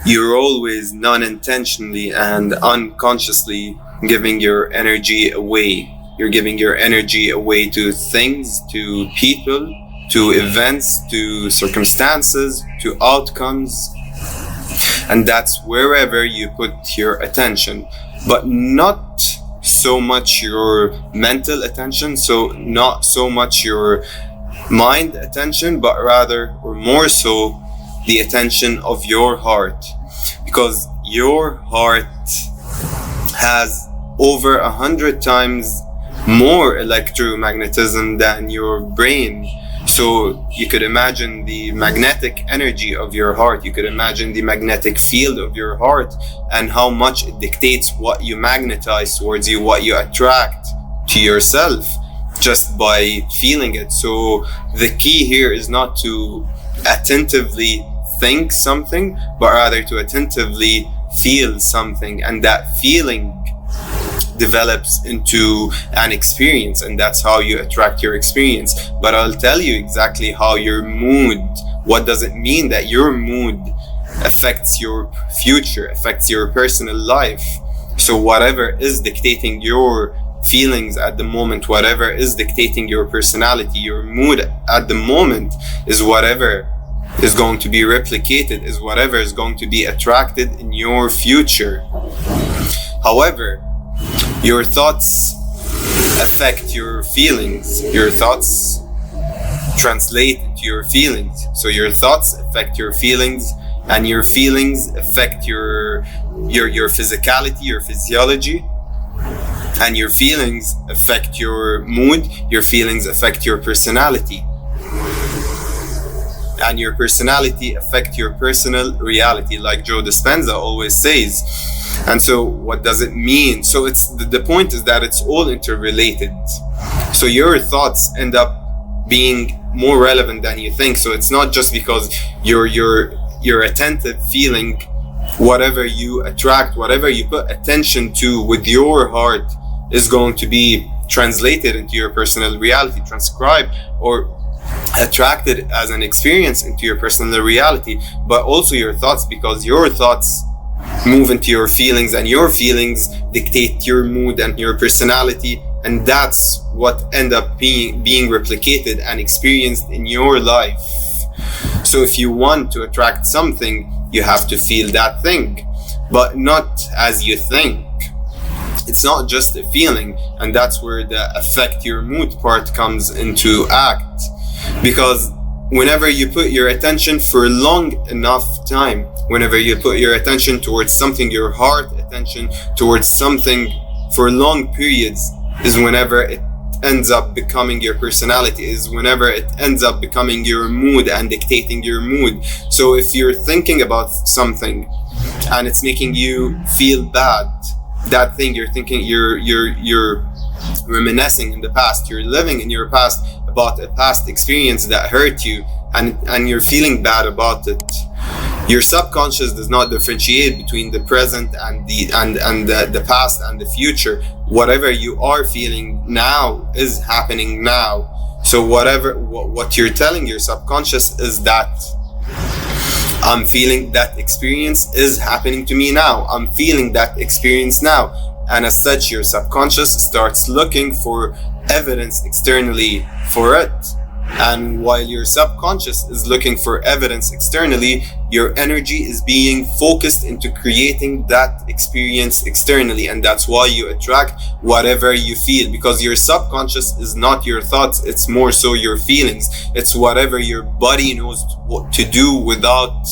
you're always non-intentionally and unconsciously giving your energy away. You're giving your energy away to things, to people, to events, to circumstances, to outcomes. And that's wherever you put your attention, but not so much your mental attention, so not so much your mind attention, but rather, or more so, the attention of your heart. Because your heart has over 100 times more electromagnetism than your brain. So you could imagine the magnetic energy of your heart. You could imagine the magnetic field of your heart and how much it dictates what you magnetize towards you, what you attract to yourself just by feeling it. So the key here is not to attentively think something, but rather to attentively feel something, and that feeling develops into an experience, and that's how you attract your experience. But I'll tell you exactly how your mood, what does it mean that your mood affects your future, affects your personal life. So whatever is dictating your feelings at the moment, whatever is dictating your personality, your mood at the moment, is whatever is going to be replicated, is whatever is going to be attracted in your future. However, your thoughts affect your feelings. Your thoughts translate into your feelings. So your thoughts affect your feelings, and your feelings affect your physicality, your physiology, and your feelings affect your mood. Your feelings affect your personality, and your personality affect your personal reality, like Joe Dispenza always says. And so what does it mean? So it's the point is that it's all interrelated. So your thoughts end up being more relevant than you think. So it's not just because you're attentive feeling, whatever you attract, whatever you put attention to with your heart is going to be translated into your personal reality, transcribed or attracted as an experience into your personal reality, but also your thoughts, because your thoughts move into your feelings, and your feelings dictate your mood and your personality, and that's what end up being replicated and experienced in your life. So if you want to attract something, you have to feel that thing, but not as you think. It's not just a feeling, and that's where the affect your mood part comes into act. Because whenever you put your attention for long enough time, whenever you put your attention towards something, your heart attention towards something for long periods, is whenever it ends up becoming your personality, is whenever it ends up becoming your mood and dictating your mood. So if you're thinking about something and it's making you feel bad, that thing you're thinking, you're reminiscing in the past, you're living in your past about a past experience that hurt you, and you're feeling bad about it. Your subconscious does not differentiate between the present and the past and the future. Whatever you are feeling now is happening now. So what you're telling your subconscious is that I'm feeling that experience is happening to me now. I'm feeling that experience now. And as such, your subconscious starts looking for evidence externally for it. And while your subconscious is looking for evidence externally, your energy is being focused into creating that experience externally. And that's why you attract whatever you feel, because your subconscious is not your thoughts, it's more so your feelings. It's whatever your body knows what to do without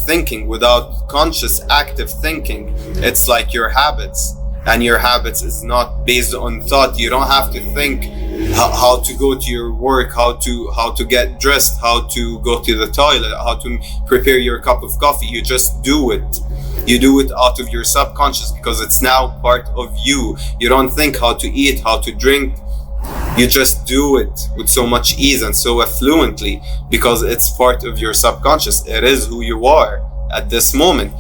thinking, without conscious active thinking. It's like your habits, and your habits is not based on thought. You don't have to think how to go to your work, how to get dressed, how to go to the toilet, how to prepare your cup of coffee. You just do it. You do it out of your subconscious because it's now part of you. You don't think how to eat, how to drink. You just do it with so much ease and so fluently because it's part of your subconscious. It is who you are at this moment.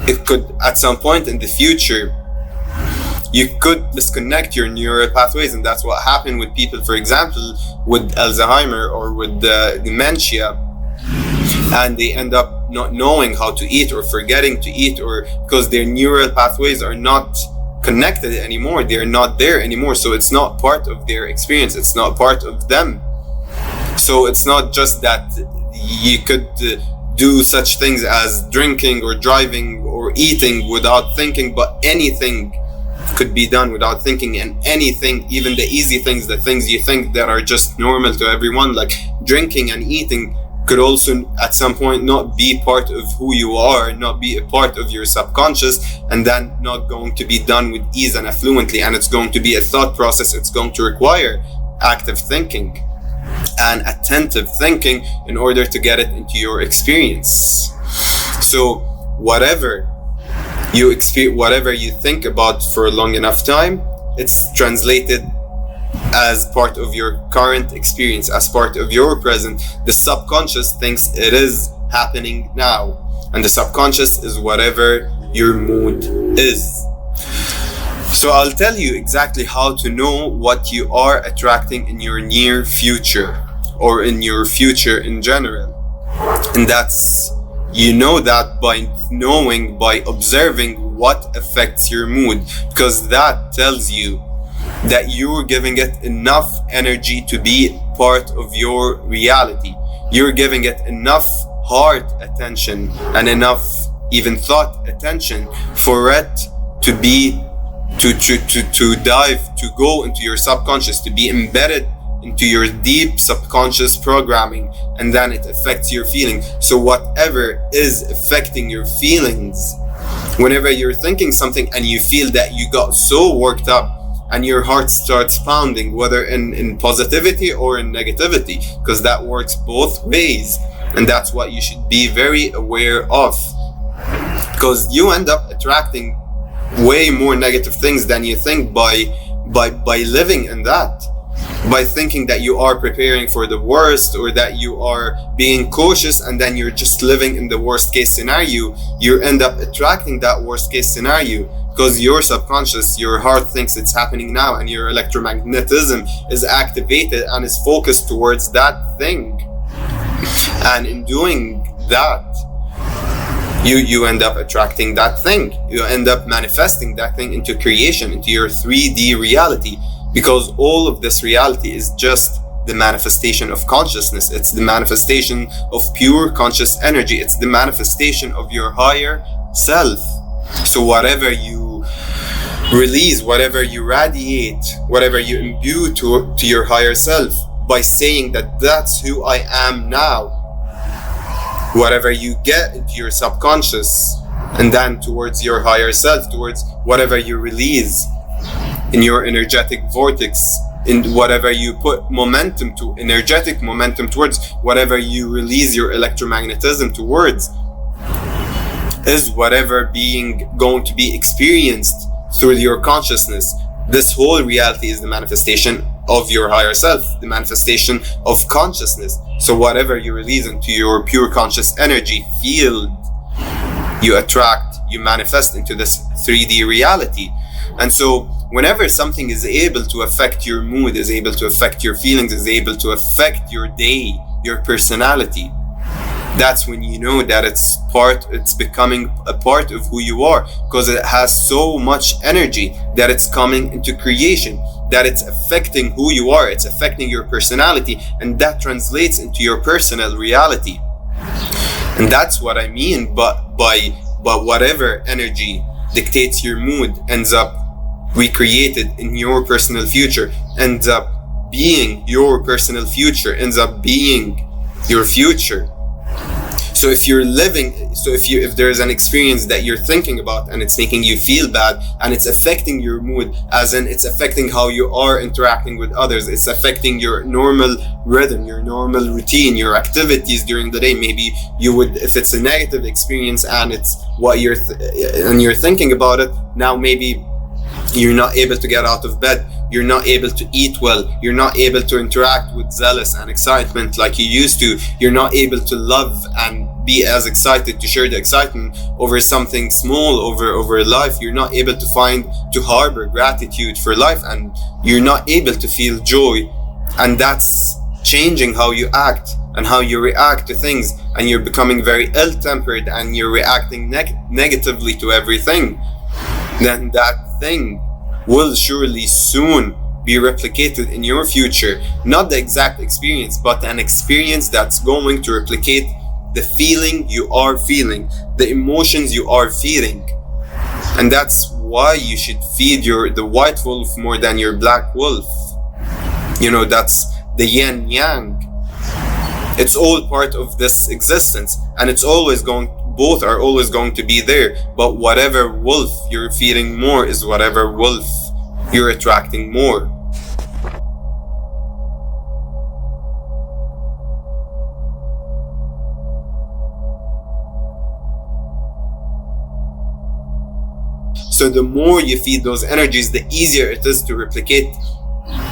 It could, at some point in the future, you could disconnect your neural pathways, and that's what happened with people, for example, with Alzheimer or with dementia. and they end up not knowing how to eat or forgetting to eat, or because their neural pathways are not connected anymore, they're not there anymore, so it's not part of their experience, it's not part of them. So it's not just that you could do such things as drinking or driving or eating without thinking, but anything could be done without thinking, and anything, even the easy things, the things you think that are just normal to everyone, like drinking and eating, could also at some point not be part of who you are, not be a part of your subconscious, and then not going to be done with ease and fluently, and it's going to be a thought process. It's going to require active thinking and attentive thinking in order to get it into your experience. So whatever you experience, whatever you think about for a long enough time, it's translated as part of your current experience, as part of your present. The subconscious thinks it is happening now, and the subconscious is whatever your mood is. So I'll tell you exactly how to know what you are attracting in your near future, or in your future in general. And that's, you know that by knowing, by observing what affects your mood, because that tells you that you're giving it enough energy to be part of your reality. You're giving it enough heart attention and enough even thought attention for it to be to dive, to go into your subconscious, to be embedded into your deep subconscious programming, and then it affects your feeling. So whatever is affecting your feelings, whenever you're thinking something and you feel that you got so worked up and your heart starts pounding, whether in positivity or in negativity, because that works both ways, and that's what you should be very aware of, because you end up attracting way more negative things than you think by living in that, by thinking that you are preparing for the worst, or that you are being cautious, and then you're just living in the worst case scenario. You end up attracting that worst case scenario because your subconscious, your heart thinks it's happening now, and your electromagnetism is activated and is focused towards that thing. And in doing that, you end up attracting that thing. You end up manifesting that thing into creation, into your 3D reality, because all of this reality is just the manifestation of consciousness. It's the manifestation of pure conscious energy. It's the manifestation of your higher self. So whatever you release, whatever you radiate, whatever you imbue to your higher self by saying that that's who I am now, whatever you get into your subconscious, and then towards your higher self, towards whatever you release in your energetic vortex, in whatever you put momentum to, energetic momentum towards, whatever you release your electromagnetism towards, is whatever being going to be experienced through your consciousness. This whole reality is the manifestation of your higher self, the manifestation of consciousness. So whatever you release into your pure conscious energy field, you attract, you manifest into this 3D reality. And so whenever something is able to affect your mood, is able to affect your feelings, is able to affect your day, your personality, that's when you know that it's becoming a part of who you are, because it has so much energy that it's coming into creation, that it's affecting who you are, it's affecting your personality, and that translates into your personal reality. And that's what I mean by whatever energy dictates your mood ends up recreated in your personal future, ends up being your personal future, ends up being your future. So if there's an experience that you're thinking about and it's making you feel bad, and it's affecting your mood, as in it's affecting how you are interacting with others, it's affecting your normal rhythm, your normal routine, your activities during the day. Maybe you would, if it's a negative experience and it's what you're thinking about it, now maybe you're not able to get out of bed, you're not able to eat well, you're not able to interact with zealous and excitement like you used to, you're not able to love and be as excited, to share the excitement over something small, over life, you're not able to harbor gratitude for life, and you're not able to feel joy. And that's changing how you act and how you react to things, and you're becoming very ill-tempered and you're reacting negatively to everything, then that thing will surely soon be replicated in your future. Not the exact experience, but an experience that's going to replicate the feeling you are feeling, the emotions you are feeling. And that's why you should feed the white wolf more than your black wolf. That's the yin yang. It's all part of this existence, and both are always going to be there. But whatever wolf you're feeding more is whatever wolf you're attracting more. So the more you feed those energies, the easier it is to replicate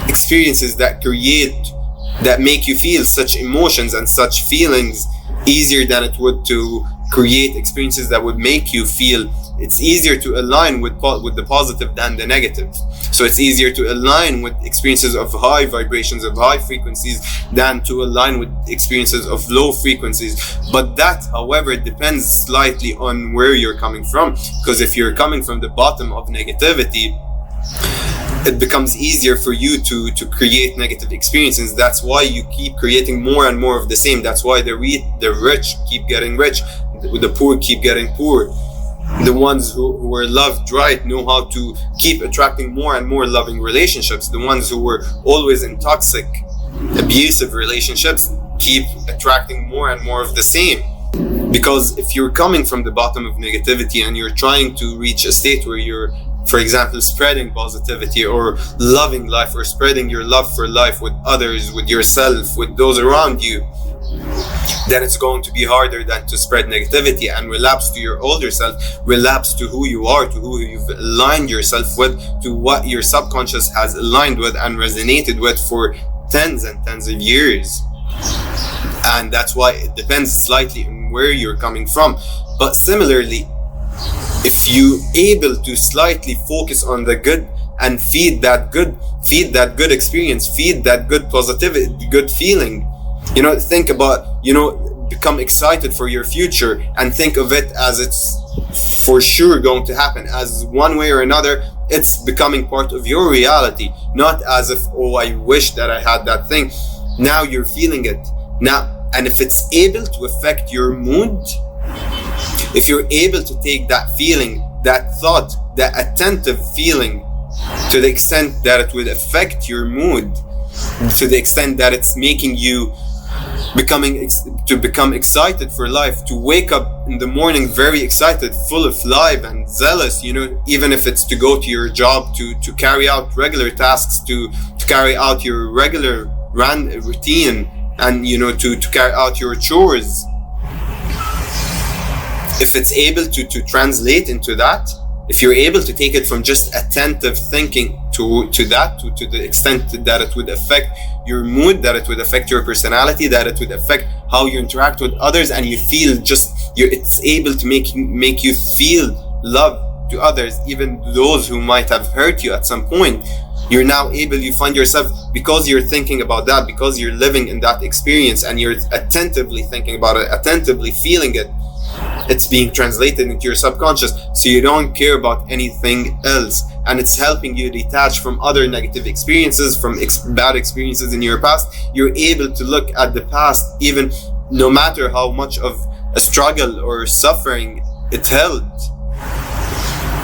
experiences that make you feel such emotions and such feelings, easier than it would to create experiences that would make you feel. It's easier to align with the positive than the negative. So it's easier to align with experiences of high vibrations, of high frequencies, than to align with experiences of low frequencies. But that, however, depends slightly on where you're coming from. Because if you're coming from the bottom of negativity, it becomes easier for you to create negative experiences. That's why you keep creating more and more of the same. That's why the rich keep getting rich, the poor keep getting poor. The ones who were loved right know how to keep attracting more and more loving relationships. The ones who were always in toxic, abusive relationships keep attracting more and more of the same. Because if you're coming from the bottom of negativity and you're trying to reach a state where you're, for example, spreading positivity or loving life, or spreading your love for life with others, with yourself, with those around you, then it's going to be harder than to spread negativity and relapse to your older self, relapse to who you are, to who you've aligned yourself with, to what your subconscious has aligned with and resonated with for tens and tens of years. And that's why it depends slightly on where you're coming from. But similarly, if you're able to slightly focus on the good and feed that good experience, feed that good positivity, good feeling, think about, become excited for your future and think of it as it's for sure going to happen, as one way or another it's becoming part of your reality, not as if, oh, I wish that I had that thing. Now you're feeling it now, and if it's able to affect your mood, if you're able to take that feeling, that thought, that attentive feeling, to the extent that it would affect your mood, to the extent that it's making you become excited for life, to wake up in the morning very excited, full of life and zealous, even if it's to go to your job, to carry out regular tasks, to carry out your regular routine, and to carry out your chores. If it's able to translate into that, if you're able to take it from just attentive thinking to the extent that it would affect your mood, that it would affect your personality, that it would affect how you interact with others, and you feel it's able to make you feel love to others, even those who might have hurt you at some point. You're now able, you find yourself, because you're thinking about that, because you're living in that experience and you're attentively thinking about it, attentively feeling it, it's being translated into your subconscious, so you don't care about anything else, and it's helping you detach from other negative experiences, from bad experiences in your past. You're able to look at the past, even no matter how much of a struggle or suffering it held,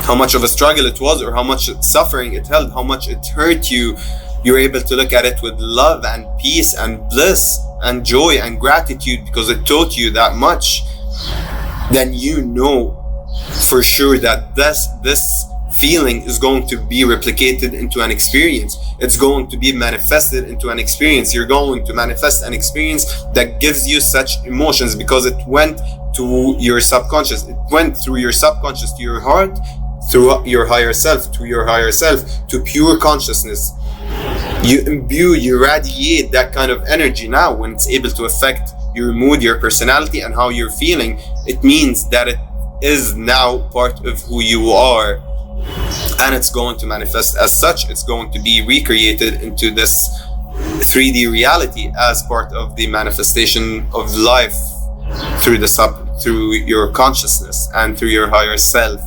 how much of a struggle it was, or how much suffering it held, how much it hurt you. You're able to look at it with love and peace and bliss and joy and gratitude, because it taught you that much. Then for sure that this feeling is going to be replicated into an experience. It's going to be manifested into an experience. You're going to manifest an experience that gives you such emotions, because it went to your subconscious. It went through your subconscious to your heart, through your higher self, to pure consciousness. You radiate that kind of energy now. When it's able to affect your mood, your personality, and how you're feeling, it means that it is now part of who you are, and it's going to manifest as such. It's going to be recreated into this 3D reality as part of the manifestation of life through your consciousness and through your higher self.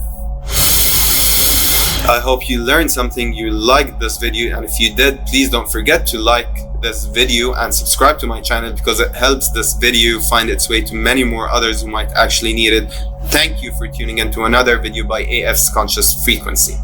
I hope you learned something, you liked this video, and if you did, please don't forget to like this video and subscribe to my channel, because it helps this video find its way to many more others who might actually need it. Thank you for tuning in to another video by AF's Conscious Frequency.